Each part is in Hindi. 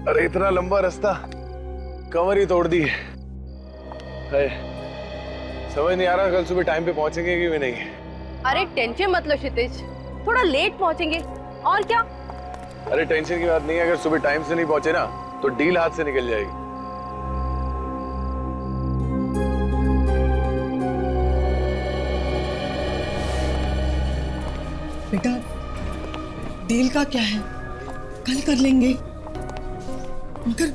अरे इतना लंबा रास्ता, कमर ही तोड़ दी है। समझ नहीं आ रहा कल सुबह टाइम पे पहुंचेंगे कि भी नहीं। अरे टेंशन मत लो क्षितिज, थोड़ा लेट पहुंचेंगे और क्या। अरे टेंशन की बात नहीं है, अगर सुबह टाइम से नहीं पहुंचे ना तो डील हाथ से निकल जाएगी। बेटा डील का क्या है, कल कर लेंगे। मगर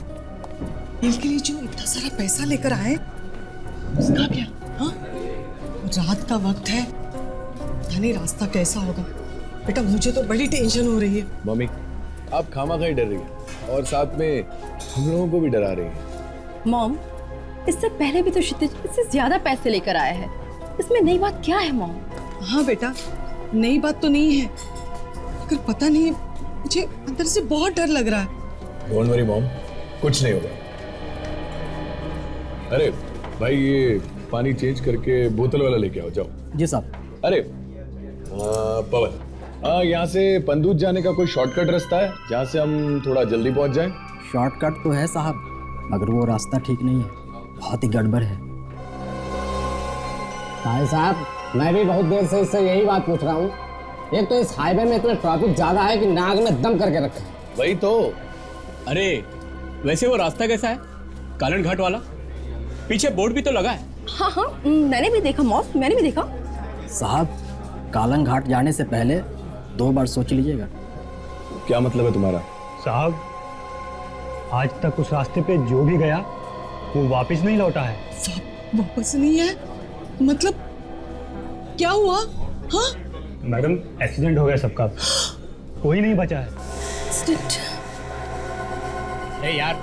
डील के लिए जो इतना सारा पैसा लेकर आए उसका क्या? हाँ, रात का वक्त है, पता नहीं रास्ता कैसा होगा। बेटा मुझे तो बड़ी टेंशन हो रही है। मम्मी आप खामा ही डर रही है और साथ में हम लोगों को भी डरा रही है। मॉम, इससे पहले भी तो क्षितिज इससे ज्यादा पैसे लेकर आया है, इसमें नई बात क्या है मॉम? हाँ बेटा, नई बात तो नहीं है, मगर पता नहीं मुझे अंदर से बहुत डर लग रहा है। डोंट वरी मॉम, कुछ नहीं होगा। अरे भाई ये पानी चेंज करके बोतल वाला लेके आओ, जाओ। जी साहब। अरे पवन, यहाँ से पंदूज जाने का कोई शॉर्टकट रास्ता है जहाँ से हम थोड़ा जल्दी पहुँच जाएं? शॉर्टकट तो है साहब, मगर वो रास्ता ठीक नहीं है, बहुत ही गड़बड़ है। भाई साहब मैं भी बहुत देर से इससे यही बात पूछ रहा हूँ। एक तो इस हाईवे में इतना ट्रैफिक ज्यादा है कि नाक में दम करके रखा है। वही तो। अरे वैसे वो रास्ता कैसा है, कालन घाट वाला? पीछे बोर्ड भी तो लगा है। हाँ हाँ, मैंने भी देखा मॉम, मैंने भी देखा। साहब कालन घाट जाने से पहले 2 बार सोच लीजिएगा। क्या मतलब है तुम्हारा? साहब आज तक उस रास्ते पे जो भी गया वो वापस नहीं लौटा है। वापस नहीं है मतलब क्या हुआ? हाँ मैडम एक्सीडेंट हो गया सबका, कोई नहीं बचा है। एक्सीडेंट? ए यार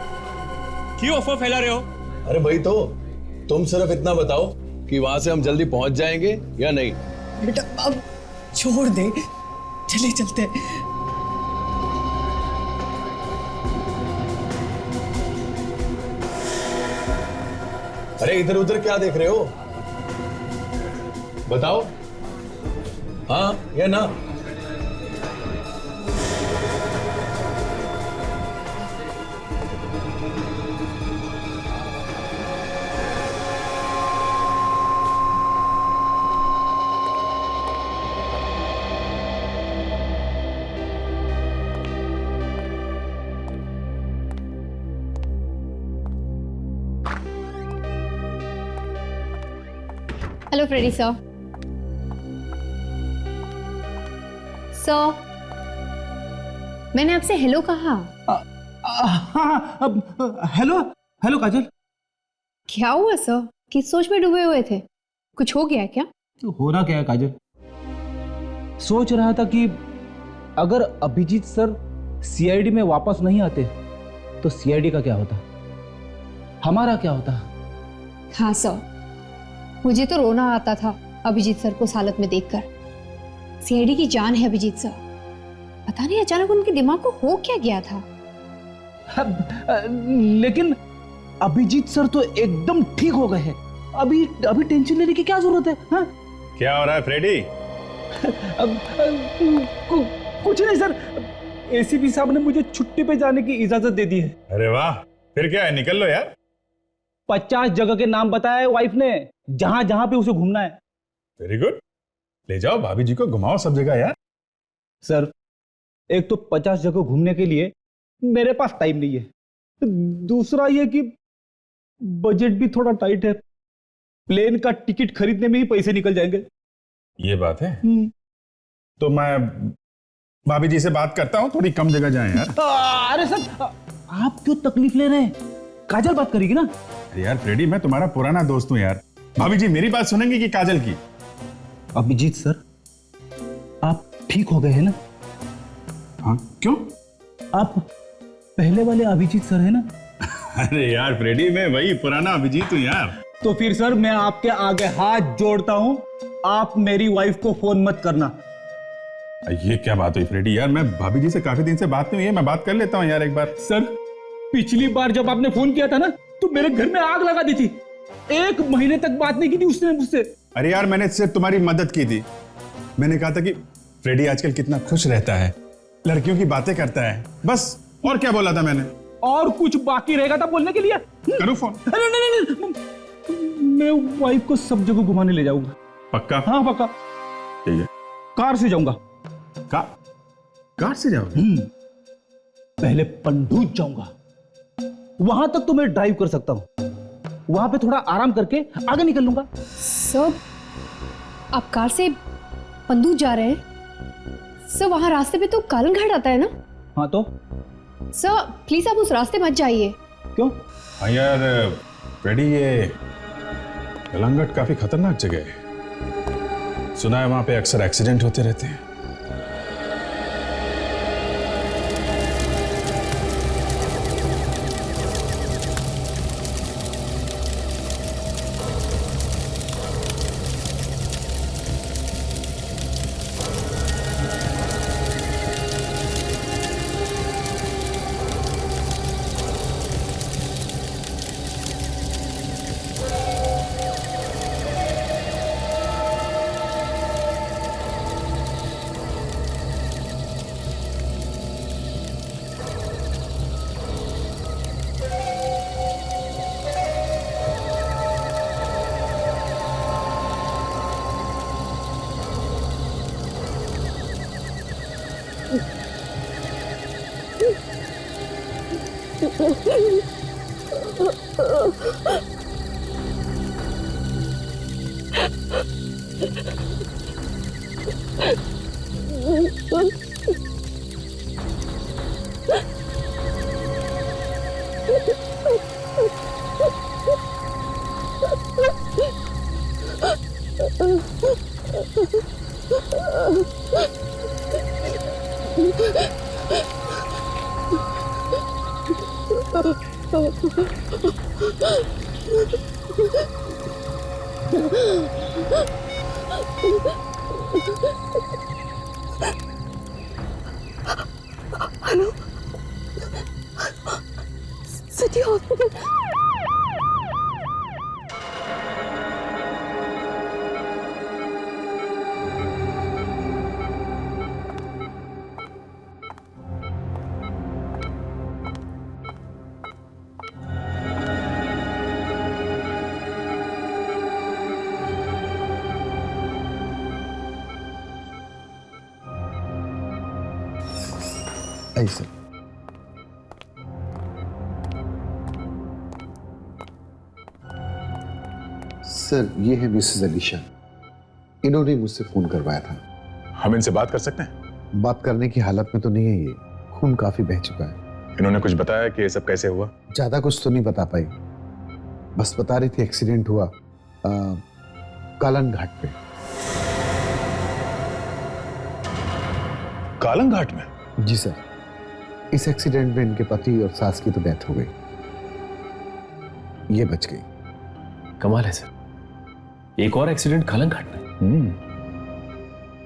क्यों अफवाह फैला रहे हो? अरे भाई तो तुम सिर्फ इतना बताओ कि वहां से हम जल्दी पहुंच जाएंगे या नहीं। बेटा अब छोड़ दे, चले चलते हैं। अरे इधर उधर क्या देख रहे हो, बताओ हाँ या ना। Hello Freddy sir. सर मैंने आपसे हेलो कहा। हेलो हेलो काजल। क्या हुआ सर, किस सोच में डूबे हुए थे? कुछ हो गया क्या? तो हो रहा क्या है काजल, सोच रहा था कि अगर अभिजीत सर सीआईडी में वापस नहीं आते तो सीआईडी का क्या होता, हमारा क्या होता। हाँ सर, मुझे तो रोना आता था अभिजीत सर को इस हालत में देखकर। सीआईडी की जान है अभिजीत सर, पता नहीं अचानक उनके दिमाग को हो क्या गया था। लेकिन अभिजीत सर तो एकदम ठीक हो गए हैं, अभी टेंशन लेने की क्या जरूरत है? हाँ? क्या हो रहा है फ्रेडी? कुछ नहीं सर, एसीपी साहब ने मुझे छुट्टी पे जाने की इजाजत दे दी है। अरे वाह, फिर क्या है, निकल लो यार। 50 जगह के नाम बताया वाइफ ने, जहां जहां पे उसे घूमना है। वेरी गुड, ले जाओ भाभी जी को घुमाओ सब जगह यार। सर एक तो 50 जगह घूमने के लिए मेरे पास टाइम नहीं है, दूसरा ये कि बजट भी थोड़ा टाइट है, प्लेन का टिकट खरीदने में ही पैसे निकल जाएंगे। ये बात है, तो मैं भाभी जी से बात करता हूँ, थोड़ी कम जगह जाएं यार। अरे सर आप क्यों तकलीफ ले रहे हैं, काजल बात करेगी ना। अरे यार फ्रेडी, मैं तुम्हारा पुराना दोस्त हूँ यार, भाभी जी मेरी बात सुनेंगे कि काजल की? अभिजीत सर आप ठीक हो गए हैं ना? हाँ क्यों? आप पहले वाले अभिजीत सर है ना? अरे यार फ्रेडी, मैं वही पुराना अभिजीत हूँ यार। तो फिर सर मैं आपके आगे हाथ जोड़ता हूं, आप मेरी वाइफ को फोन मत करना। ये क्या बात हुई फ्रेडी यार, मैं भाभी जी से काफी दिन से बात नहीं हुई है, मैं बात कर लेता हूँ यार एक बार। सर पिछली बार जब आपने फोन किया था ना तो मेरे घर में आग लगा दी थी, 1 महीने तक बात नहीं की थी उसने मुझसे। अरे यार मैंने सिर्फ तुम्हारी मदद की थी, मैंने कहा था कि फ्रेडी आजकल कितना खुश रहता है, लड़कियों की बातें करता है बस। और क्या बोला था मैंने? और कुछ बाकी रहेगा था बोलने के लिए? करूँ फोन? अरे नहीं, मैं वाइफ को सब जगह घुमाने ले जाऊंगा। पक्का? हाँ पक्का। ठीक है। कार से जाऊंगा। कार से जाओगे? पहले पंडूज जाऊंगा, वहां तक तो मैं ड्राइव कर सकता हूं, वहां पे थोड़ा आराम करके आगे निकल लूंगा। सर आप कार से पंदूज जा रहे हैं? सर वहां रास्ते पे तो कालन घाट आता है ना? हाँ तो सर प्लीज आप उस रास्ते मत जाइए। क्यों? हाँ यार फ्रेडी, ये कलंगट काफी खतरनाक जगह है। सुना है वहां पे अक्सर एक्सीडेंट होते रहते हैं। Hello, city hospital. ऐसे सर, ये है मिसेस अलीशा। इन्होंने मुझसे फोन करवाया था। हम इनसे बात कर सकते हैं? बात करने की हालत में तो नहीं है, ये खून काफी बह चुका है। इन्होंने कुछ बताया कि ये सब कैसे हुआ? ज्यादा कुछ तो नहीं बता पाई, बस बता रही थी एक्सीडेंट हुआ कालन घाट पे। कालन घाट में? जी सर, इस एक्सीडेंट में इनके पति और सास की तो डेथ हो गई, ये बच गई। कमाल है सर, एक और एक्सीडेंट कालन घाट में।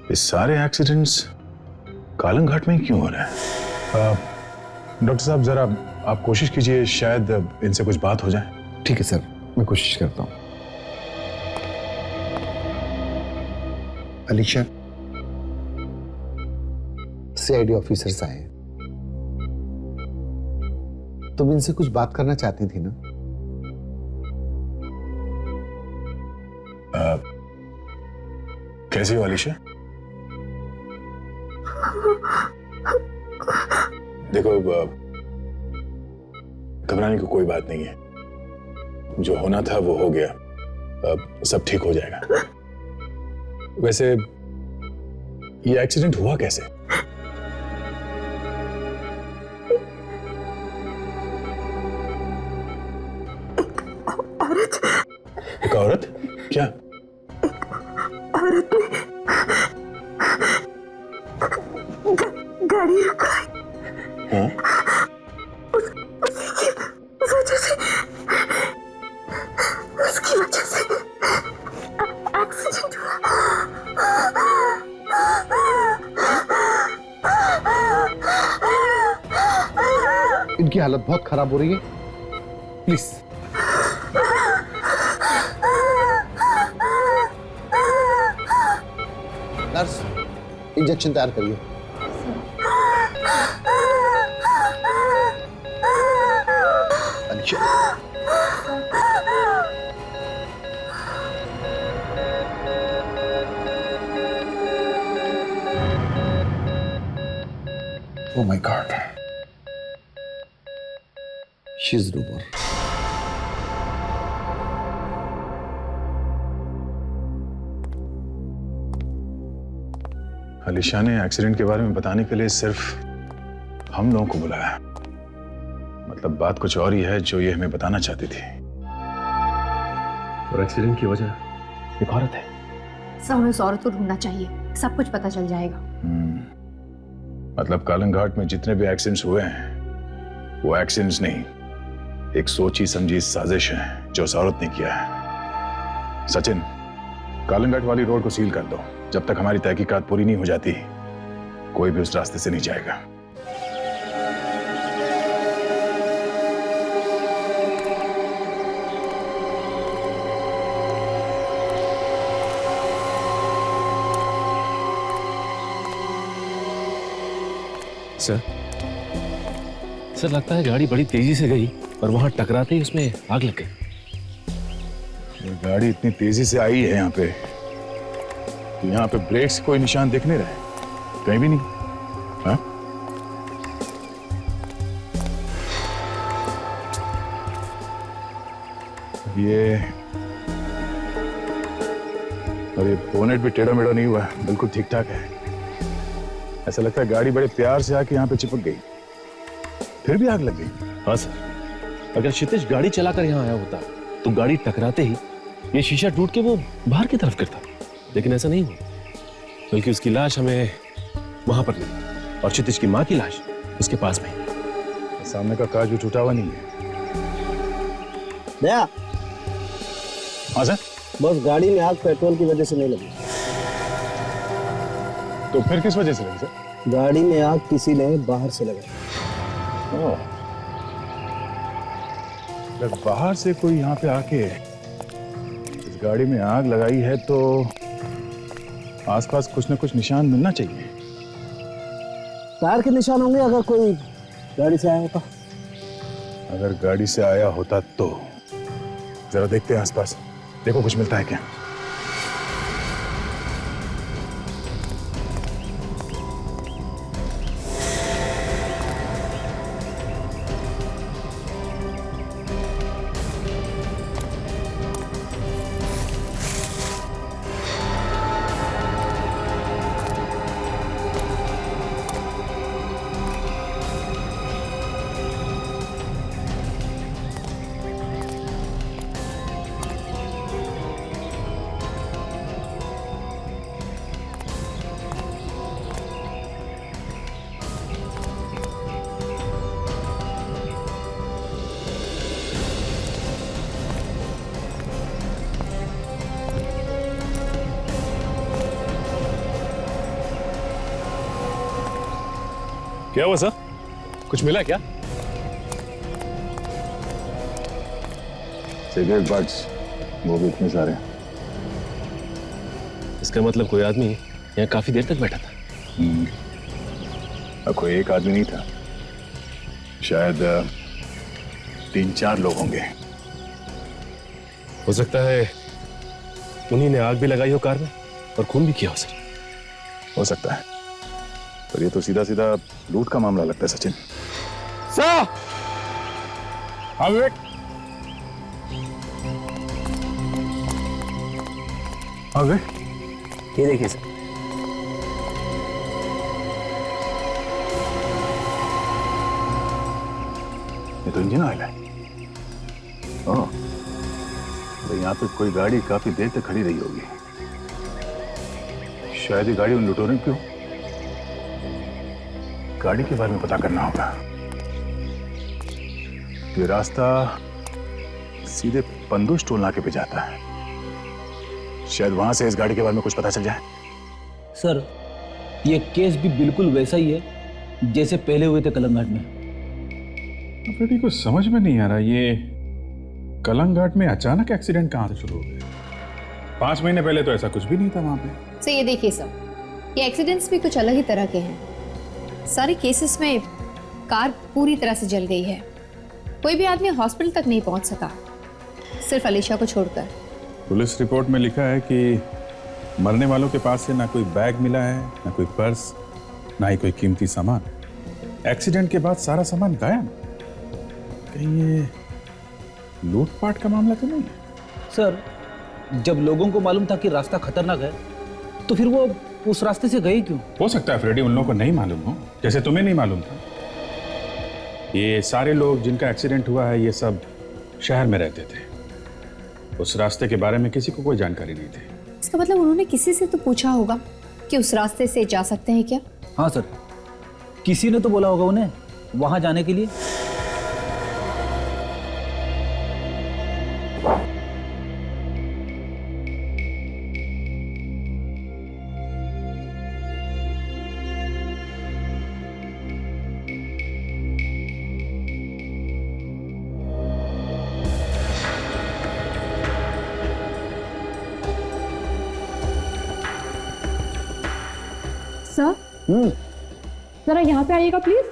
ये सारे एक्सीडेंट्स कालन घाट में ही क्यों हो रहे हैं? डॉक्टर साहब जरा आप कोशिश कीजिए, शायद इनसे कुछ बात हो जाए। ठीक है सर, मैं कोशिश करता हूं। अलीशा, सीआईडी ऑफिसर्स आए। तुम इनसे कुछ बात करना चाहती थी ना? कैसी हो अलीशा? देखो, घबराने की कोई बात नहीं है, जो होना था वो हो गया, अब सब ठीक हो जाएगा। वैसे ये एक्सीडेंट हुआ कैसे? एक औरत? क्या औरत ने गाड़ी रुकाई। हाँ? उसकी वजह से एक्सीडेंट हुआ। इनकी हालत बहुत खराब हो रही है, प्लीज। नर्स, इंजेक्शन तैयार करिए। Oh my God. She's no more. Alisha ने एक्सीडेंट के बारे में बताने के लिए सिर्फ हम लोगों को बुलाया। मतलब बात कुछ और ही है जो ये हमें बताना चाहती थी। और एक्सीडेंट की वजह एक औरत है। सब हमें उस औरत को ढूंढना चाहिए, सब कुछ पता चल जाएगा। मतलब कालन घाट में जितने भी एक्सीडेंट्स हुए हैं वो एक्सीडेंट्स नहीं, एक सोची समझी साजिश है जो उस औरत ने किया है। सचिन, कालन घाट वाली रोड को सील कर दो। जब तक हमारी तहकीकात पूरी नहीं हो जाती कोई भी उस रास्ते से नहीं जाएगा। सर लगता है गाड़ी बड़ी तेजी से गई और वहां टकराते ही उसमें आग लग गई। ये गाड़ी इतनी तेजी से आई है यहाँ पे कि यहाँ पे ब्रेक्स कोई निशान दिख नहीं रहे, कहीं भी नहीं। हाँ? ये बोनेट भी टेढ़ा मेढ़ा नहीं हुआ है, बिल्कुल ठीक ठाक है। ऐसा लगता है गाड़ी बड़े प्यार से आके यहाँ पे चिपक गई, फिर भी आग लग गई। हाँ सर, अगर क्षितिज गाड़ी चलाकर यहाँ आया होता तो गाड़ी टकराते ही ये शीशा टूट के वो बाहर की तरफ गिरता, लेकिन ऐसा नहीं हुआ। बल्कि उसकी लाश हमें वहां पर मिली और क्षितिज की माँ की लाश उसके पास में। सामने का काज भी टूटा हुआ नहीं है। दया, हाँ सर, बस गाड़ी में आग पेट्रोल की वजह से नहीं लगी। तो फिर किस वजह से लगी सर? गाड़ी में आग किसी ने बाहर से लगाई। अगर बाहर से कोई यहाँ पे आके इस गाड़ी में आग लगाई है तो आसपास कुछ न कुछ निशान मिलना चाहिए। टायर के निशान होंगे अगर कोई गाड़ी से आया होता। अगर गाड़ी से आया होता तो जरा देखते हैं आसपास, देखो कुछ मिलता है क्या। क्या हुआ सर, कुछ मिला क्या? सिगरेट बट्स, वो भी इतने सारे। इसका मतलब कोई आदमी यहाँ काफी देर तक बैठा था। कोई एक आदमी नहीं था, शायद 3-4 लोग होंगे। हो सकता है उन्हीं ने आग भी लगाई हो कार में और खून भी किया हो सर। हो सकता है, पर ये तो सीधा सीधा लूट का मामला लगता है सचिन। सर! हाँ विवेक। हाँ विवेक, ये देखिए सर। ये तो इंजन ऑयल है। ओह, तो यहाँ पे कोई गाड़ी काफी देर तक खड़ी रही होगी। शायद ये गाड़ी उन लुटेरों की हो। गाड़ी के बारे में पता करना होगा। ये रास्ता सीधे पंदुश टोल नाके पे जाता है, शायद वहां से इस गाड़ी के बारे में कुछ पता चल जाए। सर, ये केस भी बिल्कुल वैसा ही है जैसे पहले हुए थे कलंग घाट में। बेटी कुछ समझ में नहीं आ रहा, ये कलंग घाट में अचानक एक्सीडेंट कहां से शुरू हो गया? 5 महीने पहले तो ऐसा कुछ भी नहीं था वहां पे। तो ये देखिए सर, ये एक्सीडेंट्स भी कुछ अलग ही तरह के हैं। सारे केसेस में कार पूरी तरह से जल गई है, कोई भी आदमी हॉस्पिटल तक नहीं पहुंच सका, सिर्फ अलीशा को छोड़कर। पुलिस रिपोर्ट में लिखा है कि मरने वालों के पास से ना कोई बैग मिला है, ना कोई पर्स, ना ही कोई कीमती सामान। एक्सीडेंट के बाद सारा सामान गायब? कहीं ये लूटपाट का मामला तो नहीं है? सर, जब लोगों को मालूम था कि रास्ता खतरनाक है तो फिर वो उस रास्ते से गए क्यों? हो सकता है फ्रेडी उन लोगों को नहीं मालूम हो, जैसे तुम्हें नहीं मालूम था। ये सारे लोग जिनका एक्सीडेंट हुआ है ये सब शहर में रहते थे। उस रास्ते के बारे में किसी को कोई जानकारी नहीं थी। इसका मतलब उन्होंने किसी से तो पूछा होगा कि उस रास्ते से जा सकते हैं क्या? हाँ सर, किसी ने तो बोला होगा उन्हें वहां जाने के लिए। सर, जरा यहाँ पे आइएगा प्लीज।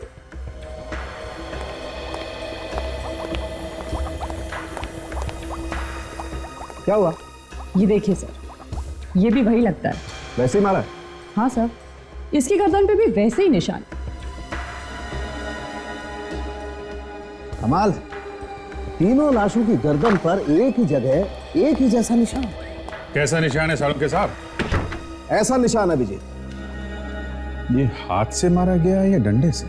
क्या हुआ? ये देखिए सर, ये भी वही लगता है। वैसे ही मारा है? हाँ सर, इसकी गर्दन पे भी वैसे ही निशान। कमाल, तीनों लाशों की गर्दन पर एक ही जगह एक ही जैसा निशान। कैसा निशान है सालुंके साहब? ऐसा निशान है विजय। ये हाथ से मारा गया है या डंडे से?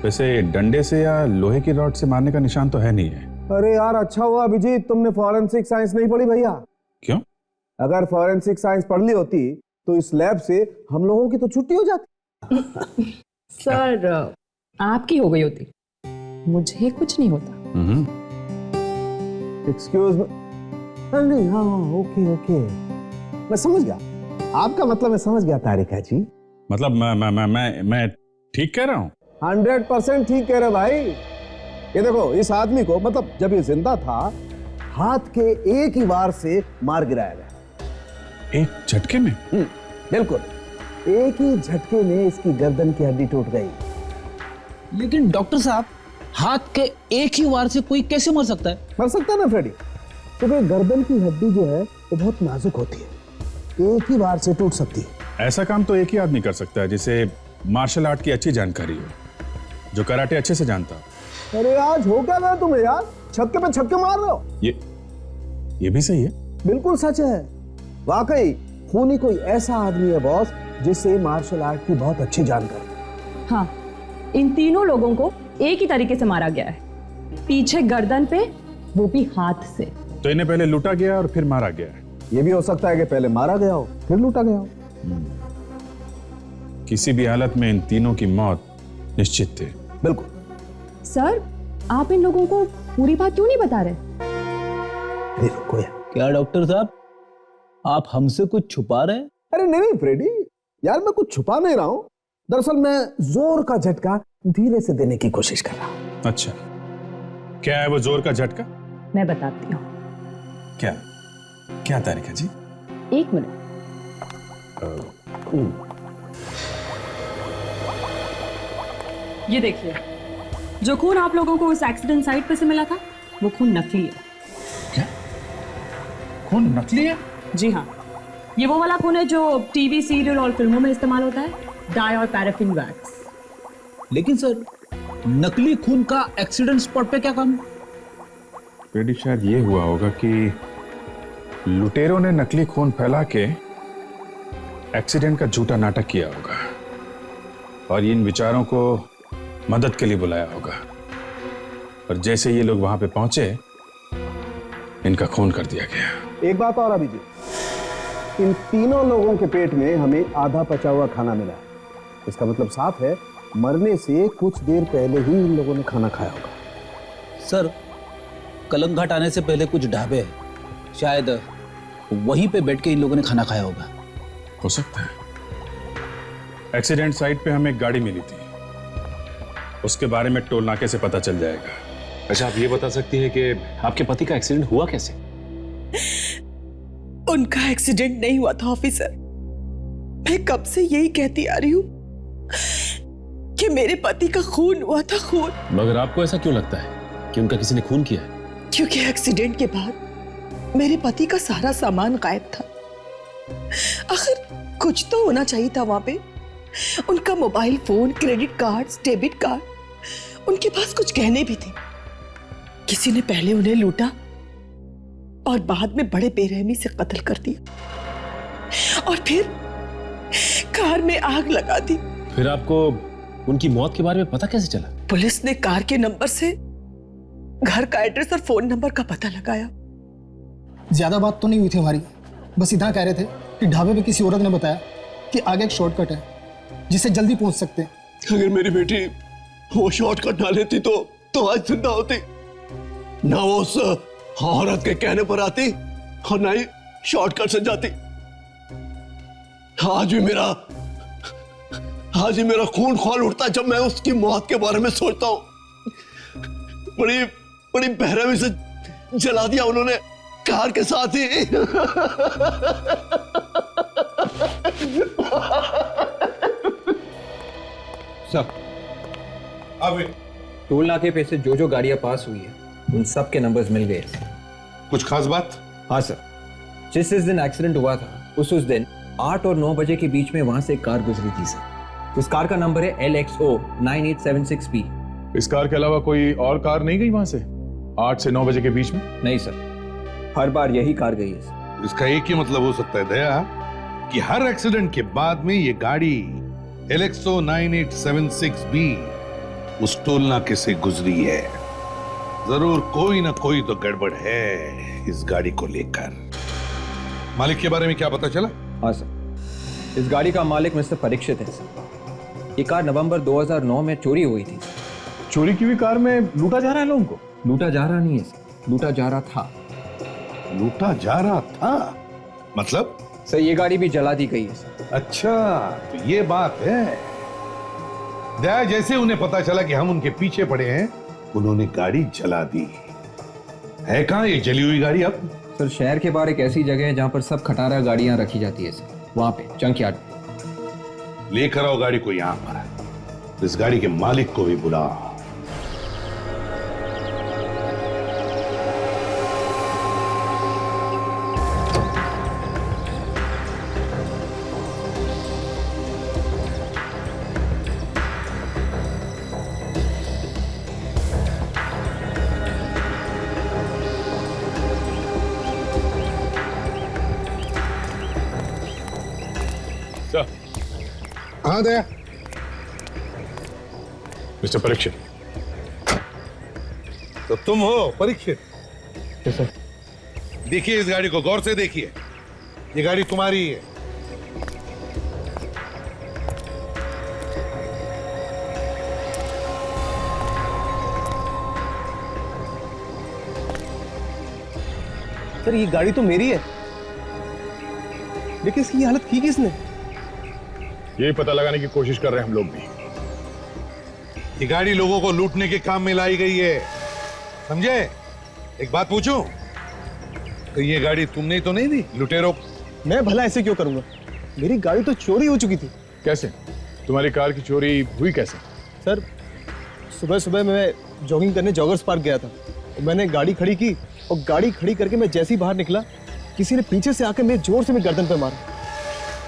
वैसे डंडे से या लोहे की रॉड से मारने का निशान तो है नहीं है। अरे यार, अच्छा हुआ अभिजीत तुमने फॉरेंसिक साइंस नहीं पढ़ी भैया। क्यों? अगर फॉरेंसिक साइंस पढ़ ली होती तो इस लैब से हम लोगों की तो छुट्टी हो जाती। सर, आपकी हो गई होती, मुझे कुछ नहीं होता। Excuse me. नहीं, हाँ ओके ओके, मैं समझ गया आपका मतलब, मैं समझ गया तारिका जी। मतलब मैं ठीक कह रहा हूँ? 100% ठीक कह रहे भाई। ये देखो, इस आदमी को मतलब जब ये जिंदा था हाथ के एक ही वार से मार गिराया गया। एक झटके में? बिल्कुल, एक ही झटके में इसकी गर्दन की हड्डी टूट गई। लेकिन डॉक्टर साहब, हाथ के एक ही वार से कोई कैसे मर सकता है? मर सकता है ना फ्रेडी, क्योंकि गर्दन की हड्डी जो है वो बहुत नाजुक होती है, एक ही वार से टूट सकती है। ऐसा काम तो एक ही आदमी कर सकता है जिसे मार्शल आर्ट की अच्छी जानकारी हो, जो कराटे अच्छे से जानता हो। अरे आज हो क्या गया तुम्हें यार, छक्के पे छक्के मार रहे हो। ये भी सही है। बिल्कुल सच है, वाकई खूनी कोई ऐसा आदमी है बॉस जिसे मार्शल आर्ट की बहुत अच्छी जानकारी। हाँ, इन तीनों लोगों को एक ही तरीके से मारा गया है, पीछे गर्दन पे, वो भी हाथ से। तो इन्हें पहले लूटा गया और फिर मारा गया है। ये भी हो सकता है कि पहले मारा गया हो फिर लूटा गया हो। किसी भी हालत में इन तीनों की मौत निश्चित थी। बिल्कुल। सर, आप इन लोगों को पूरी बात क्यों नहीं बता रहे? क्या डॉक्टर साहब, आप हमसे कुछ छुपा रहे हैं? अरे नहीं फ्रेडी, यार मैं कुछ छुपा नहीं रहा हूं, दरअसल मैं जोर का झटका धीरे से देने की कोशिश कर रहा हूं। अच्छा, क्या है वो जोर का झटका? मैं बताती हूँ। क्या क्या तारिका जी? एक मिनट। ये देखिए, जो खून आप लोगों को उस एक्सीडेंट साइट पे से मिला था वो खून नकली है। क्या? खून नकली है? जी हाँ, ये वो वाला खून है जो टीवी सीरियल और फिल्मों में इस्तेमाल होता है, डाई और पैराफिन वैक्स। लेकिन सर, नकली खून का एक्सीडेंट स्पॉट पे क्या काम? फ्रेडी, शायद ये हुआ होगा कि लुटेरों ने नकली खून फैला के एक्सीडेंट का झूठा नाटक किया होगा और इन विचारों को मदद के लिए बुलाया होगा, और जैसे ये लोग वहां पे पहुंचे इनका खून कर दिया गया। एक बात और अभिजीत, इन तीनों लोगों के पेट में हमें आधा पचा हुआ खाना मिला है। इसका मतलब साफ है, मरने से कुछ देर पहले ही इन लोगों ने खाना खाया होगा। सर, कलंग घाट आने से पहले कुछ ढाबे हैं, शायद वहीं पे बैठ के इन लोगों ने खाना खाया होगा। हो सकता है। एक्सीडेंट साइट पे हमें एक गाड़ी मिली थी, उसके बारे में टोल नाके से पता चल जाएगा। अच्छा, आप ये बता सकती हैं कि आपके पति का एक्सीडेंट हुआ कैसे? उनका एक्सीडेंट नहीं हुआ था ऑफिसर। मैं कब से यही कहती आ रही हूँ कि मेरे पति का खून हुआ था, खून। मगर आपको ऐसा क्यों लगता है कि उनका किसी ने खून किया है? क्योंकि एक्सीडेंट के बाद मेरे पति का सारा सामान गायब था। आखिर कुछ तो होना चाहिए था वहां पे। उनका mobile phone, credit cards, debit card, उनके पास कुछ गहने भी थे। किसी ने पहले उन्हें लूटा और बाद में बड़े बेरहमी से कत्ल कर दिया और फिर कार में आग लगा दी। फिर आपको उनकी मौत के बारे में पता कैसे चला? पुलिस ने कार के नंबर से घर का एड्रेस और फोन नंबर का पता लगाया। ज्यादा बात तो नहीं हुई थी हमारी, बस इतना कह रहे थे कि ढाबे पे किसी औरत ने बताया कि आगे एक शॉर्टकट है जिससे जल्दी पहुंच सकते हैं। अगर मेरी बेटी वो शॉर्टकट ना लेती तो आज जिंदा होती, ना वो उस औरत के कहने पर आती और ना ही शॉर्टकट से जाती। आज ही मेरा खून खौल उठता है जब मैं उसकी मौत के बारे में सोचता हूं। बड़ी बेरहमी से जला दिया उन्होंने कार के साथ ही। सर, अब टोल नाके पे से जो गाड़ियां पास हुई है उन सब के नंबर्स मिल गए। कुछ खास बात? हाँ सर, जिस दिन एक्सीडेंट हुआ था उस दिन 8 और 9 बजे के बीच में वहां से एक कार गुजरी थी सर। उस कार का नंबर है LXO 9876B। इस कार के अलावा कोई और कार नहीं गई वहां से 8 से 9 बजे के बीच में? नहीं सर, हर बार यही कार गई है सर। इसका एक ही मतलब हो सकता है दया कि हर एक्सीडेंट के बाद में ये गाड़ी LXO 9876B उस टोल नाके से गुजरी है। जरूर कोई ना कोई तो गड़बड़ है इस गाड़ी को लेकर। मालिक के बारे में क्या पता चला? हाँ सर, इस गाड़ी का मालिक मिस्टर परीक्षित है सर। ये कार नवंबर 2009 में चोरी हुई थी। चोरी की हुई कार में लूटा जा रहा है लोगों को? लूटा जा रहा नहीं है सर, लूटा जा रहा था। लूटा जा रहा था मतलब? सर ये गाड़ी भी जला दी गई है सर। अच्छा, तो ये बात है। दया, जैसे उन्हें पता चला कि हम उनके पीछे पड़े हैं, उन्होंने गाड़ी जला दी। है कहां ये जली हुई गाड़ी अब? सर शहर के बाहर एक ऐसी जगह है जहां पर सब खटारा गाड़ियां रखी जाती है सर, वहां पे जंकयार्ड पे। लेकर आओ गाड़ी को यहां पर। इस गाड़ी के मालिक को भी बुलाओ। हाँ दया। मिस्टर परीक्षित। तो तुम हो परीक्षित? सर, देखिए इस गाड़ी को गौर से देखिए, ये गाड़ी तुम्हारी है। सर ये गाड़ी तो मेरी है, लेकिन इसकी हालत की किसने? यही पता लगाने की कोशिश कर रहे हैं हम लोग भी। ये गाड़ी लोगों को लूटने के काम में लाई गई है, समझे? एक बात पूछूं, तो ये गाड़ी तुमने तो नहीं दी लुटेरों? मैं भला ऐसे क्यों करूंगा? मेरी गाड़ी तो चोरी हो चुकी थी। कैसे? तुम्हारी कार की चोरी हुई कैसे? सर सुबह सुबह मैं जॉगिंग करने जॉगर्स पार्क गया था, तो मैंने गाड़ी खड़ी की और गाड़ी खड़ी करके मैं जैसे ही बाहर निकला, किसी ने पीछे से आकर मेरे जोर से मेरी गर्दन पे मारा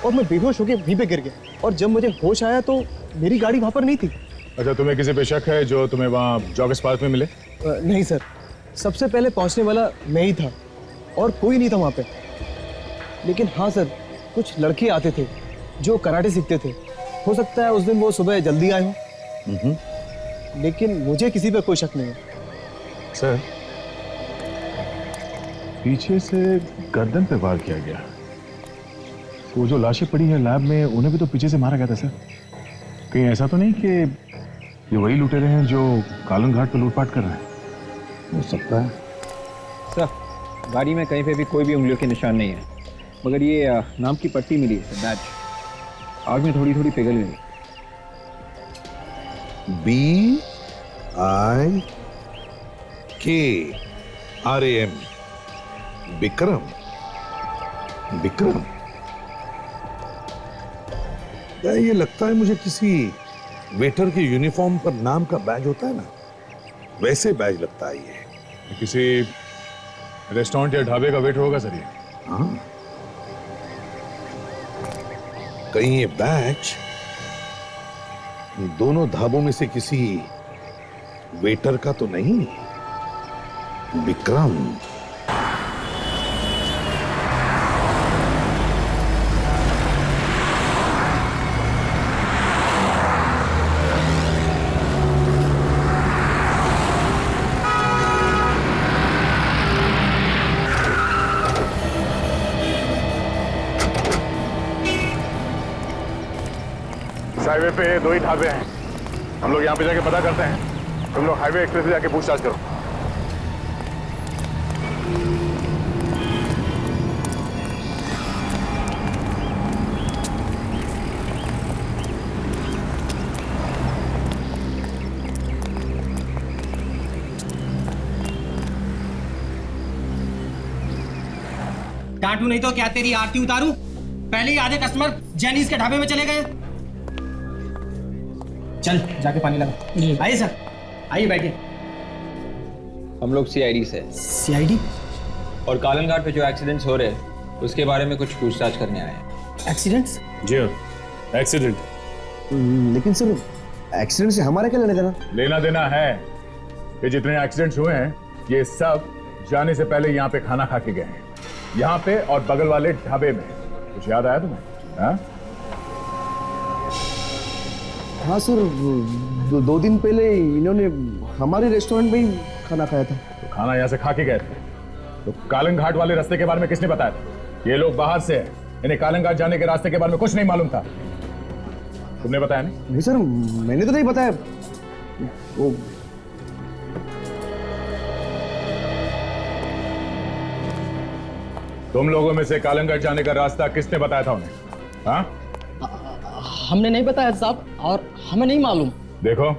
और मैं बेहोश होकर वहीं पे गिर गया। और जब मुझे होश आया तो मेरी गाड़ी वहां पर नहीं थी। अच्छा, तुम्हें किसी पे शक है जो तुम्हें वहां जॉगर्स पार्क में मिले? नहीं सर, सबसे पहले पहुंचने वाला मैं ही था और कोई नहीं था वहां पे। लेकिन हाँ सर, कुछ लड़के आते थे जो कराटे सीखते थे। हो सकता है उस दिन वो सुबह जल्दी आए हों, लेकिन मुझे किसी पे कोई शक नहीं है। सर, पीछे से गर्दन पे वार किया गया। वो जो लाशें पड़ी हैं लैब में, उन्हें भी तो पीछे से मारा गया था सर। कहीं ऐसा तो नहीं कि ये वही लुटेरे हैं जो कालन घाट पर लूटपाट कर रहे हैं? हो सकता है सर, गाड़ी में कहीं पे भी कोई भी उंगलियों के निशान नहीं है, मगर ये नाम की पट्टी मिली है बैच, आग में थोड़ी थोड़ी पिघल गई। BIKRAM, विक्रम। विक्रम, ये लगता है मुझे किसी वेटर के यूनिफॉर्म पर नाम का बैज होता है ना, वैसे बैज लगता है ये। किसी रेस्टोरेंट या ढाबे का वेटर होगा सर ये। हाँ, कहीं ये बैच दोनों ढाबों में से किसी वेटर का तो नहीं? विक्रम। हाईवे पे 2 ही ढाबे हैं। हम लोग यहाँ पे जाके पता करते हैं। तुम लोग हाईवे एक्सप्रेस से जाके पूछताछ करो। डांटू नहीं तो क्या तेरी आरती उतारूं? पहले ही आधे कस्टमर जैनीज के ढाबे में चले गए। चल जाके पानी लगा। आइए सर, आइए बैठिए। हम लोग सीआईडी से। सीआईडी? और कालन घाट पे जो एक्सीडेंट्स हो रहे हैं उसके बारे में कुछ पूछताछ करने आए हैं। एक्सीडेंट्स? जी हाँ, एक्सीडेंट। लेकिन सर एक्सीडेंट से हमारा क्या लेना देना? लेना देना है कि जितने एक्सीडेंट्स हुए हैं ये सब जाने से पहले यहाँ पे खाना खा के गए हैं, यहाँ पे और बगल वाले ढाबे में। कुछ याद आया तुम्हें? हाँ? हाँ सर, 2 दिन पहले इन्होंने हमारे रेस्टोरेंट में ही खाना खाया था। तो खाना यहाँ से खा के गए थे, तो कालन घाट वाले रास्ते के बारे में किसने बताया था? ये लोग बाहर से हैं, इन्हें कालन घाट जाने के रास्ते के बारे में कुछ नहीं मालूम था। तुमने बताया नहीं? नहीं सर, मैंने तो नहीं बताया। वो तुम लोगों में से कालन घाट जाने का रास्ता किसने बताया था उन्हें? हाँ? हमने नहीं बताया साहब, और हमें नहीं मालूम। देखो,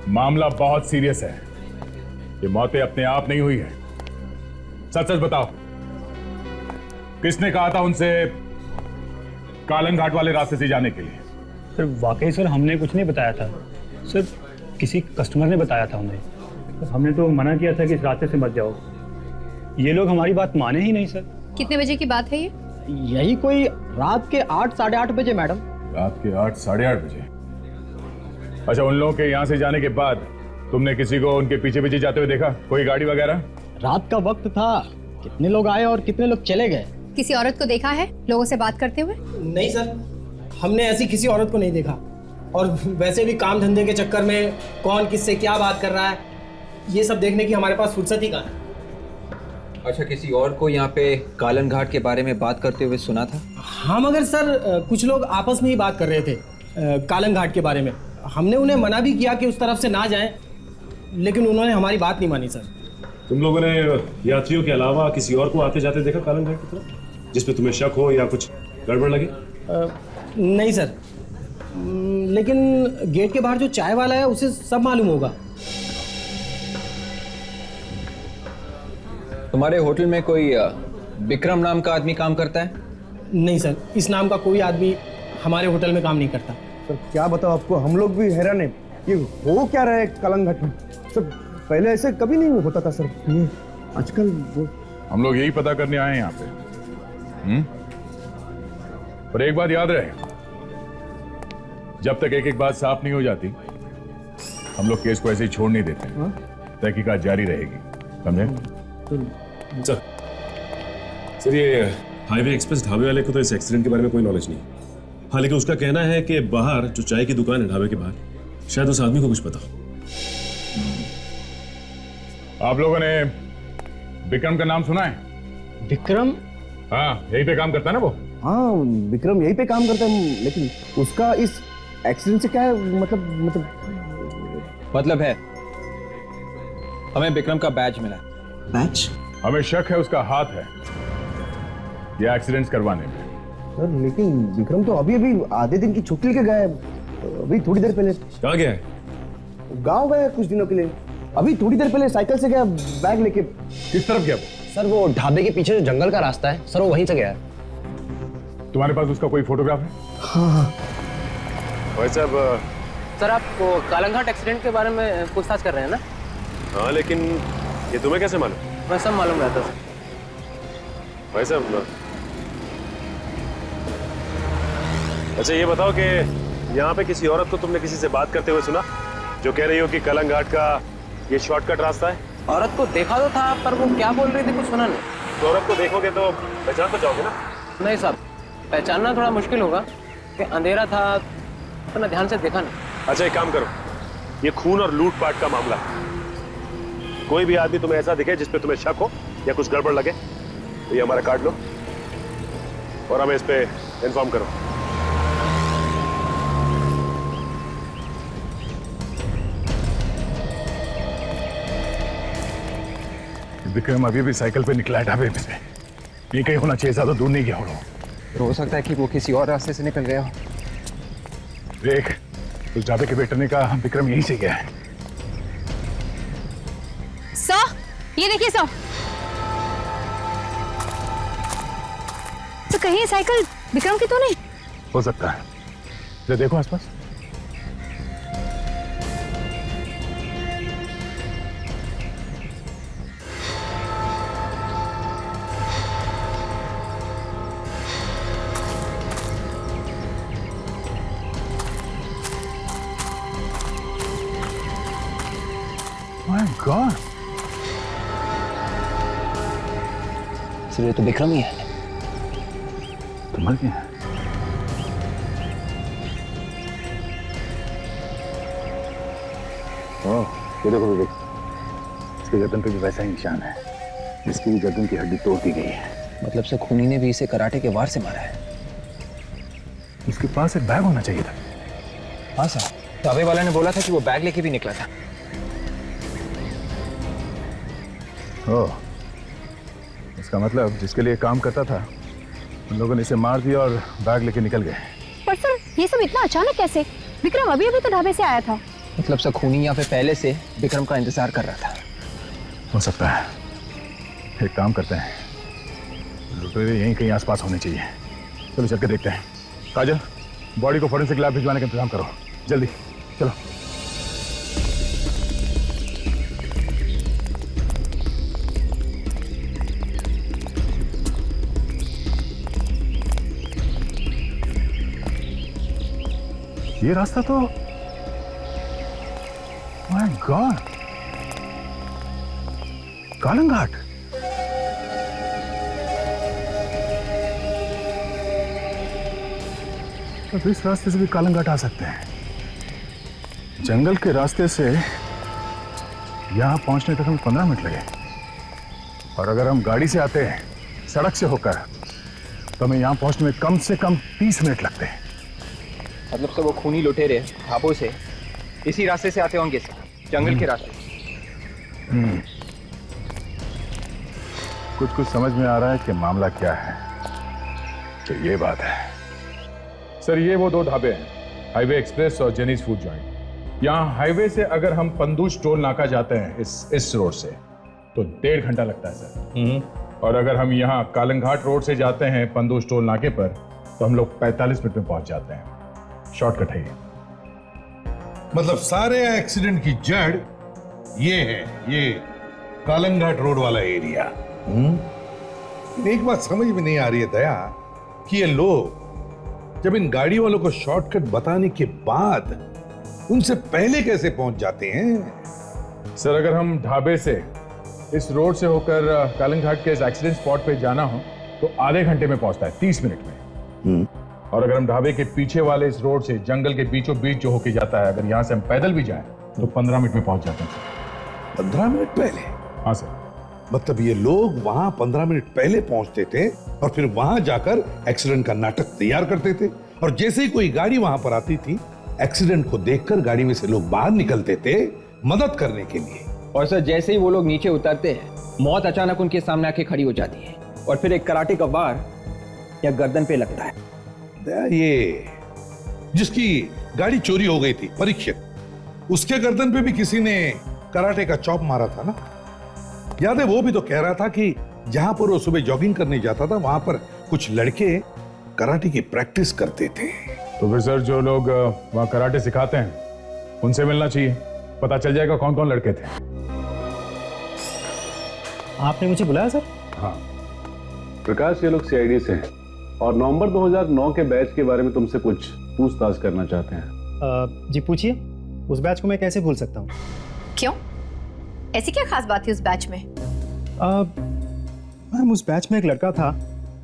मामला बहुत सीरियस है। ये मौतें अपने आप नहीं हुई है। सच सच बताओ, किसने कहा था उनसे कालन घाट वाले रास्ते से जाने के लिए? सर वाकई सर हमने कुछ नहीं बताया था सर, किसी कस्टमर ने बताया था उन्हें। हमने तो मना किया था कि इस रास्ते से मत जाओ। ये लोग हमारी बात माने ही नहीं सर। कितने बजे की बात है ये? यही कोई रात के 8 साढ़े 8 बजे मैडम। रात के 8 साढ़े 8 बजे? अच्छा, उन लोगों के यहाँ से जाने के बाद तुमने किसी को उनके पीछे पीछे जाते हुए देखा? कोई गाड़ी वगैरह? रात का वक्त था, कितने लोग आए और कितने लोग चले गए। किसी औरत को देखा है लोगों से बात करते हुए? नहीं सर, हमने ऐसी किसी औरत को नहीं देखा। और वैसे भी काम धंधे के चक्कर में कौन किससे क्या बात कर रहा है, ये सब देखने की हमारे पास फुर्सत ही कहाँ है। अच्छा, किसी और को यहाँ पे कालन घाट के बारे में बात करते हुए सुना था? हाँ, मगर सर कुछ लोग आपस में ही बात कर रहे थे कालन घाट के बारे में। हमने उन्हें मना भी किया कि उस तरफ से ना जाएं, लेकिन उन्होंने हमारी बात नहीं मानी सर। तुम लोगों ने यात्रियों के अलावा किसी और को आते जाते देखा कालन घाट की तरफ, जिसपे तुम्हें शक हो या कुछ गड़बड़ लगे? नहीं सर, लेकिन गेट के बाहर जो चाय वाला है उसे सब मालूम होगा। तुम्हारे होटल में कोई विक्रम नाम का आदमी काम करता है? नहीं सर, इस नाम का कोई आदमी हमारे होटल में काम नहीं करता। सर क्या बताओ आपको, हम लोग भी हैरान है, ये हो क्या रहा है कालन घाट में? सर पहले ऐसे कभी नहीं होता था सर, ये आजकल वो। हम लोग यही पता करने आए हैं यहाँ पे। पर एक बात याद रहे, जब तक एक एक बात साफ नहीं हो जाती हम लोग केस को ऐसे ही छोड़ नहीं देते। तहकीकात जारी रहेगी, समझे? सर ये हाईवे एक्सप्रेस ढाबे वाले को तो इस एक्सीडेंट के बारे में कोई नॉलेज नहीं। हाँ, लेकिन उसका कहना है कि बाहर जो चाय की दुकान है ढाबे के बाहर, शायद उस आदमी को कुछ पता हो। आप लोगों ने विक्रम का नाम सुना है? विक्रम? हाँ, यहीं पे काम करता है ना वो? हाँ, विक्रम यहीं पे काम करता है, लेकिन उसका इस एक्सीडेंट से क्या है मतलब है हमें विक्रम का बैच मिला है। बैच? हमें शक है उसका हाथ है ये एक्सीडेंट्स करवाने में। सर लेकिन विक्रम तो अभी अभी आधे दिन की छुट्टी लेके गया है, अभी थोड़ी देर पहले। कहाँ गया है? गाँव गया कुछ दिनों के लिए, अभी थोड़ी देर पहले साइकिल से गया बैग लेके। किस तरफ गया? सर वो ढाबे के पीछे जो जंगल का रास्ता है सर, वो वहीं से गया है। तुम्हारे पास उसका कोई फोटोग्राफ है? हाँ। भाई साहब, सर आप कालन घाट एक्सीडेंट के बारे में पूछताछ कर रहे हैं ना? हाँ, लेकिन ये तुम्हें कैसे मालूम? मैं सब मालूम रहता सर। भाई साहब, अच्छा ये बताओ कि यहाँ पे किसी औरत को तुमने किसी से बात करते हुए सुना, जो कह रही हो कि कलंग घाट का ये शॉर्टकट रास्ता है? औरत को देखा तो था, पर वो क्या बोल रही थी कुछ सुना नहीं। तो औरत को देखोगे तो पहचान तो जाओगे ना? नहीं साहब, पहचानना थोड़ा मुश्किल होगा कि अंधेरा था, इतना ध्यान से देखा नहीं। अच्छा एक काम करो, ये खून और लूटपाट का मामला है। कोई भी आदमी तुम्हें ऐसा दिखे जिसपे तुम्हें शक हो या कुछ गड़बड़ लगे तो ये हमारा कार्ड लो और हमें इस पे इन्फॉर्म करो। विक्रम अभी भी साइकिल पे निकला है ढाबे पे से। ये कहीं होना चाहिए, ज्यादा दूर नहीं गया होगा। हो सकता है कि वो किसी और रास्ते से निकल गया हो। देख, उस ढाबे के वेटर ने कहा विक्रम यहीं से गया है। सर, ये देखिए सर। तो कहीं साइकिल विक्रम की तो नहीं? हो सकता है, जरा देखो आसपास। My God! सर ये तो विक्रम ही है। तो मर गया। ये देखो विवेक, इसके गर्दन पे भी वैसा ही निशान है। इसकी भी गर्दन की हड्डी तोड़ दी गई है। मतलब से खूनी ने भी इसे कराटे के वार से मारा है। इसके पास एक बैग होना चाहिए था। हाँ सर, ढाबे वाले ने बोला था कि वो बैग लेके भी निकला था। ओह, इसका मतलब जिसके लिए काम करता था उन लोगों ने इसे मार दिया और बैग लेके निकल गए। पर सर, ये सब इतना अचानक कैसे? विक्रम अभी अभी तो ढाबे से आया था। मतलब से खूनी यहाँ पे पहले से विक्रम का इंतजार कर रहा था। हो सकता है। एक काम करते हैं, लुटेरे यहीं कहीं आसपास होने चाहिए। चलो चल के देखते हैं। काजल, बॉडी को फॉरेंसिक लैब भिजवाने का इंतजाम करो जल्दी। चलो। ये रास्ता तो माय गॉड, कलंग घाट। तो इस रास्ते से भी कलंग घाट आ सकते हैं। जंगल के रास्ते से यहां पहुंचने तक हमें 15 मिनट लगे, और अगर हम गाड़ी से आते हैं सड़क से होकर तो हमें यहां पहुंचने में कम से कम 30 मिनट लगते हैं। मतलब से वो खूनी लुटेरे ढाबों से इसी रास्ते से आते होंगे सर, जंगल के रास्ते। कुछ कुछ समझ में आ रहा है कि मामला क्या है। तो ये बात है सर, ये वो दो ढाबे हैं, हाईवे एक्सप्रेस और जेनीज फूड जॉइंट। यहाँ हाईवे से अगर हम पंदूश टोल नाका जाते हैं इस रोड से तो 1.5 घंटा लगता है सर। और अगर हम यहाँ कालंग घाट रोड से जाते हैं पंदूश टोल नाके पर तो हम लोग 45 मिनट में पहुंच जाते हैं। शॉर्टकट है ये। मतलब सारे एक्सीडेंट की जड़ ये है, ये कालंग घाट रोड वाला एरिया। एक बात समझ में नहीं आ रही है दया कि ये लोग जब इन गाड़ी वालों को शॉर्टकट बताने के बाद उनसे पहले कैसे पहुंच जाते हैं। सर, अगर हम ढाबे से इस रोड से होकर कालंग घाट के इस एक्सीडेंट स्पॉट पे जाना हो तो आधे घंटे में पहुंचता है, 30 मिनट में। और अगर हम ढाबे के पीछे वाले इस रोड से जंगल के बीचों बीच जो होके जाता है, अगर यहां से हम पैदल भी जाएं तो 15 मिनट में पहुंच जाते हैं। 15 मिनट पहले? हाँ सर। मतलब ये लोग वहां 15 मिनट पहले पहुंचते थे और फिर वहां जाकर एक्सीडेंट का नाटक तैयार करते थे, और जैसे ही कोई गाड़ी वहां पर आती थी एक्सीडेंट को देखकर गाड़ी में से लोग बाहर निकलते थे मदद करने के लिए। और सर, जैसे ही वो लोग नीचे उतरते हैं मौत अचानक उनके सामने आके खड़ी हो जाती है और फिर एक कराटे का वार या गर्दन पे लगता है। ये जिसकी गाड़ी चोरी हो गई थी, परीक्षित, उसके गर्दन पे भी किसी ने कराटे का चॉप मारा था ना। याद है, वो भी तो कह रहा था कि जहां पर वो सुबह जॉगिंग करने जाता था वहां पर कुछ लड़के कराटे की प्रैक्टिस करते थे। तो फिर सर, जो लोग वहां कराटे सिखाते हैं उनसे मिलना चाहिए, पता चल जाएगा कौन कौन लड़के थे। आपने मुझे बुलाया सर? हाँ प्रकाश, ये लोग CID से हैं और नवंबर 2009 के बैच के बारे में तुमसे कुछ पूछताछ करना चाहते हैं। जी पूछिए, उस बैच को मैं कैसे भूल सकता हूँ? क्यों? ऐसी क्या खास बात थी उस बैच में? मैम उस बैच में एक लड़का था,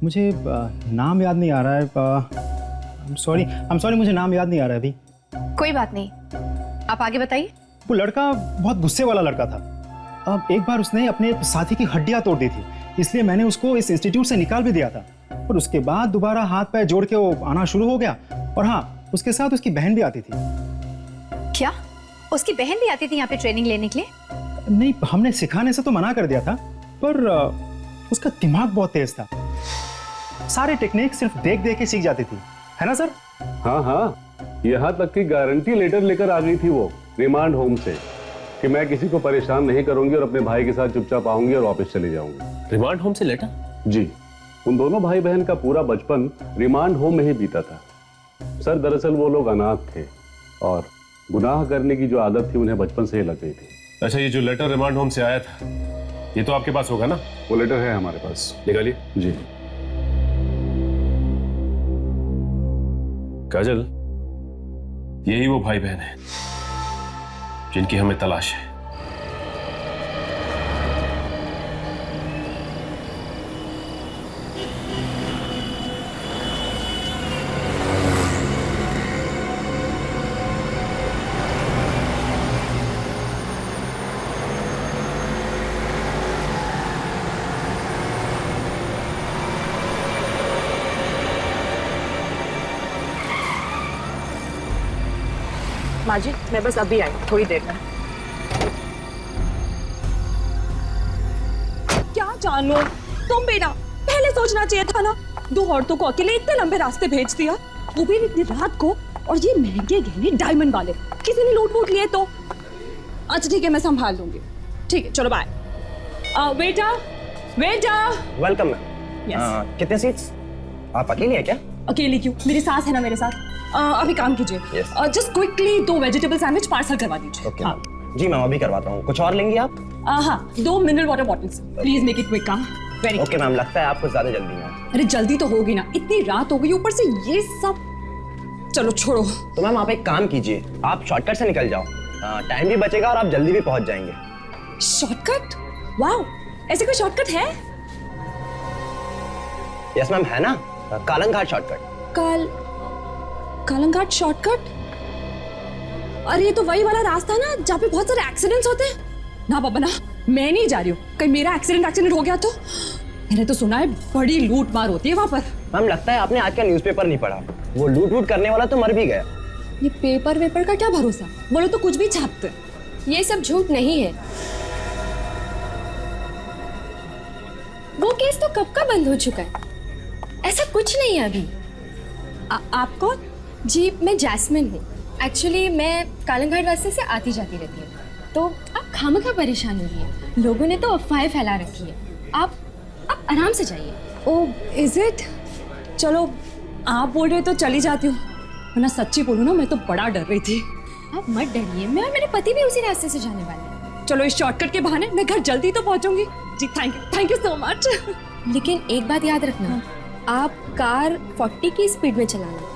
मुझे नाम याद नहीं आ रहा है। आई एम सॉरी, मुझे नाम याद नहीं आ रहा है अभी। कोई बात नहीं, आप आगे बताइए। वो लड़का बहुत गुस्से वाला लड़का था। अब एक बार उसने अपने साथी की हड्डियां तोड़ दी थी, इसलिए मैंने उसको इस इंस्टीट्यूट से निकाल भी दिया था। और उसके बाद दोबारा हाथ पैर जोड़ के वो आना शुरू हो गया। और हाँ, उसके साथ उसकी बहन भी आती थी। क्या उसकी बहन भी आती थी यहाँ पे ट्रेनिंग लेने के लिए? नहीं, हमने सिखाने से तो मना कर दिया था, पर उसका दिमाग बहुत तेज था। सारे टेक्निक सिर्फ देख देख के सीख जाती थी, है ना सर? हाँ हाँ, यहाँ तक की गारंटी लेटर लेकर आ गई थी वो रिमांड होम से कि मैं किसी को परेशान नहीं करूंगी और अपने भाई के साथ चुपचाप आऊंगी और वापस चली जाऊंगी। रिमांड होम से लेटर? जी, उन दोनों भाई बहन का पूरा बचपन रिमांड होम में ही बीता था। सर दरअसल वो लोग अनाथ थे और गुनाह करने की जो आदत थी उन्हें बचपन से ही लग गई थी। अच्छा, ये जो लेटर रिमांड होम से आया था, ये तो आपके पास होगा ना? वो लेटर है हमारे पास, निकालिए। जी। काजल, यही वो भाई बहन है जिनकी हमें तलाश है। माँ जी, मैं बस अभी आई, थोड़ी देर में। क्या जानो तुम बेटा, पहले सोचना चाहिए था ना। 2 औरतों को अकेले इतने लंबे रास्ते भेज दिया, वो भी इतनी रात को, और ये महंगे गहने डायमंड वाले। किसी ने लूट वूट लिए तो? अच्छा ठीक है, मैं संभाल लूंगी। ठीक है, चलो बाय। बेटा बेटा। Welcome ma'am. कितने सीट्स? आप अकेली है क्या? अकेली क्यों, मेरी सास है ना मेरे साथ। अभी काम कीजिए, just quickly 2 vegetable sandwich parcel करवा दीजिए। ओके जी मैम, अभी करवाता हूँ। कुछ और लेंगी आप? हाँ, 2 mineral water bottles, please make it quick. Very okay ma'am, लगता है आपको ज्यादा जल्दी है। अरे जल्दी तो होगी ना, इतनी रात हो गई, ऊपर से ये सब। चलो छोड़ो। तो मैम आप एक काम कीजिए, आप शॉर्टकट से निकल जाओ, टाइम भी बचेगा और आप जल्दी भी पहुंच जाएंगे। शॉर्टकट? वाओ, ऐसे कोई शॉर्टकट है? यस मैम, है ना, कालंग घाट शॉर्टकट। कालंग घाट शॉर्टकट? अरे ये तो वही वाला रास्ता है ना जहाँ पे बहुत सारे एक्सीडेंट्स होते हैं। ना बाबा ना, मैं नहीं जा रही हूँ, कहीं मेरा एक्सीडेंट हो गया तो। मैंने तो सुना है बड़ी लूट मार होती है वहां पर। मैम लगता है आपने आज का न्यूज़पेपर नहीं पढ़ा, वो लूट वूट करने वाला तो मर भी गया। ये पेपर वेपर का क्या भरोसा, बोलो तो कुछ भी छापते। ये सब झूठ नहीं है। वो केस तो कब का बंद हो चुका है, ऐसा कुछ नहीं है अभी। आप कौन? जी मैं जैस्मिन हूँ। एक्चुअली मैं कालंग घाट रास्ते से आती जाती रहती हूँ, तो आप खामखा परेशान हो रही है। लोगों ने तो अफवाहें फैला रखी है, आप आराम से जाइए। Oh is it? चलो आप बोल रहे तो चली जाती हूँ, वरना सच्ची बोलूँ ना मैं तो बड़ा डर रही थी। आप मत डरिए, मैं और मेरे पति भी उसी रास्ते से जाने वाले हैं। चलो इस शॉर्टकट के बहाने मैं घर जल्दी तो पहुँचूंगी। जी थैंक यू सो मच। लेकिन एक बात याद रखना, आप कार 40 की स्पीड में चलाना।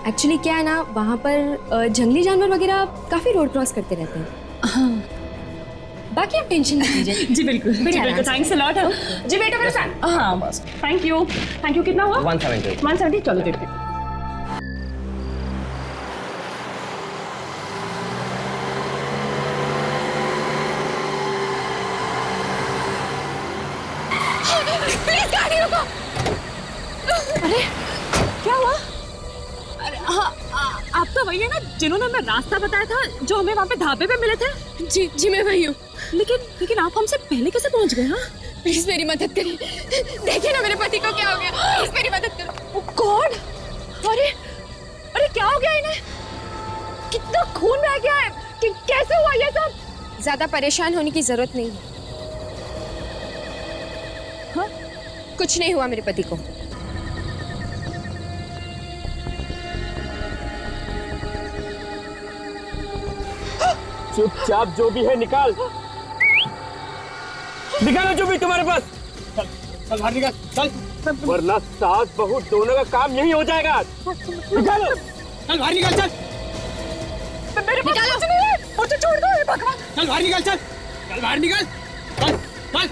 एक्चुअली क्या है ना, वहाँ पर जंगली जानवर वगैरह काफ़ी रोड क्रॉस करते रहते हैं। हाँ, बाकी आप टेंशन नहीं लीजिए। जी बिल्कुल, थैंक्स अ लॉट। जी बेटा मेरे साथ। हाँ थैंक यू। कितना हुआ? 170। चलो देखते हैं। प्लीज गाड़ी रुको। अरे क्या हुआ? अरे हाँ, आप तो वही है ना जिन्होंने हमें रास्ता बताया था, जो हमें वहाँ पे ढाबे पे मिले थे? जी मैं वही हूँ। लेकिन आप हमसे पहले कैसे पहुँच गए? हाँ प्लीज मेरी मदद करिए, देखिए ना मेरे पति को क्या हो गया, प्लीज मेरी मदद करो। ओह गॉड, अरे क्या हो गया इन्हें? कितना खून बह गया है, कैसे हुआ ये सब? ज्यादा परेशान होने की जरूरत नहीं है। हाँ? कुछ नहीं हुआ मेरे पति को। चुपचाप जो भी है निकालो जो भी तुम्हारे पास। चल बाहर निकाल, चल। वरना सास बहू दोनों का काम यही हो जाएगा। निकालो, चल बाहर निकल, चल। मेरे पास कुछ नहीं है, मुझे छोड़ दो, हे भगवान। चल बाहर निकल, चल। चल बाहर निकल, चल, चल।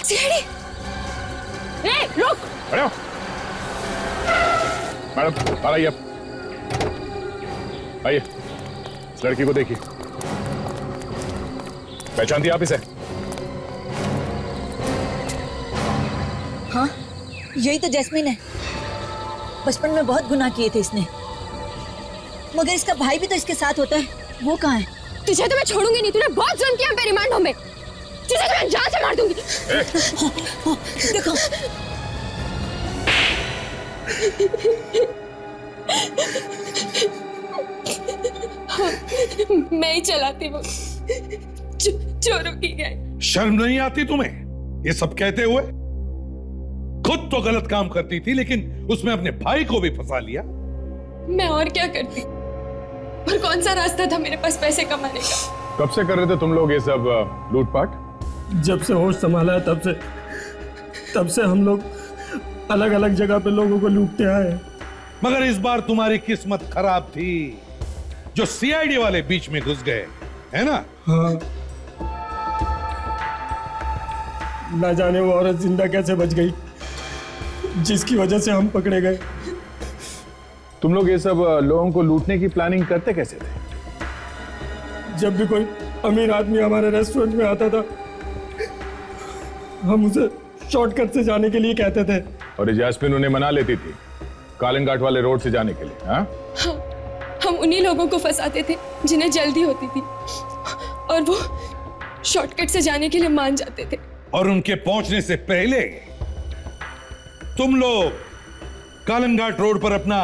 सीढ़ी, रुक। मैडम आइए, आइए, इस लड़की को देखिए, पहचानती आप इसे? हाँ, यही तो जैस्मिन है। बचपन में बहुत गुनाह किए थे इसने, मगर इसका भाई भी तो इसके साथ होता है। वो कहाँ है? तुझे तो मैं छोड़ूंगी नहीं, तूने बहुत जुल्म किया मेरी रिमांडों में। तुझे तो मैं जान से मार दूंगी। देखो, मैं ही चलाती हूँ, चोरों की गैंग। शर्म नहीं आती तुम्हें ये सब कहते हुए? खुद तो गलत काम करती थी, लेकिन उसमें अपने भाई को भी फंसा लिया। मैं और क्या करती, और कौन सा रास्ता था मेरे पास पैसे कमाने का? कब से कर रहे थे तुम लोग ये सब लूटपाट? जब से होश संभाला है तब से हम लोग अलग अलग जगह पे लोगों को लूटते आए। मगर इस बार तुम्हारी किस्मत खराब थी, जो सीआईडी वाले बीच में घुस गए, है ना? हाँ। ना जाने वो औरत जिंदा कैसे बच गई, जिसकी वजह से हम पकड़े गए। तुम लोग ये सब लोगों को लूटने की प्लानिंग करते कैसे थे? जब भी कोई अमीर आदमी हमारे रेस्टोरेंट में आता था, हम उसे शॉर्टकट से जाने के लिए कहते थे। और जैस्मिन उन्हें मना लेती थी कालन घाट वाले रोड से जाने के लिए। हाँ, हम उन्हीं लोगों को फंसाते थे जिन्हें जल्दी होती थी, और वो शॉर्टकट से जाने के लिए मान जाते थे। और उनके पहुंचने से पहले तुम लोग कालन घाट रोड पर अपना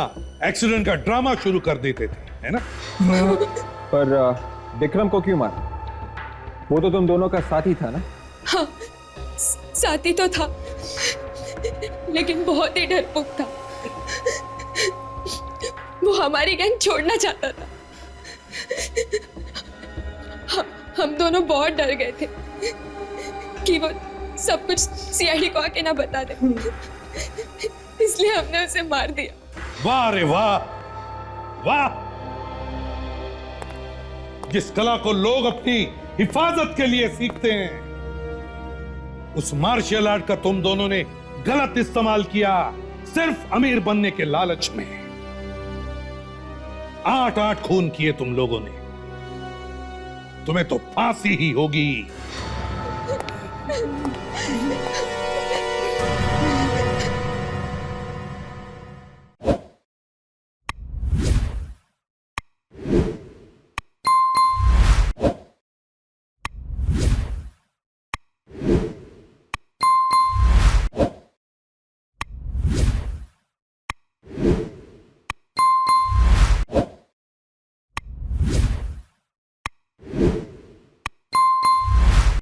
एक्सीडेंट का ड्रामा शुरू कर देते थे, है ना? पर विक्रम को क्यों मारा? वो तो तुम दोनों का साथी था ना? हाँ, साथी तो था, लेकिन बहुत ही डरपोक था। वो हमारी गैंग छोड़ना चाहता था। हम दोनों बहुत डर गए थे कि वो सब कुछ सीआईडी को आके ना बता दे, इसलिए हमने उसे मार दिया। वाह रे वाह, वाह! जिस कला को लोग अपनी हिफाजत के लिए सीखते हैं, उस मार्शल आर्ट का तुम दोनों ने गलत इस्तेमाल किया, सिर्फ अमीर बनने के लालच में। 8 खून किए तुम लोगों ने, तुम्हें तो फांसी ही होगी।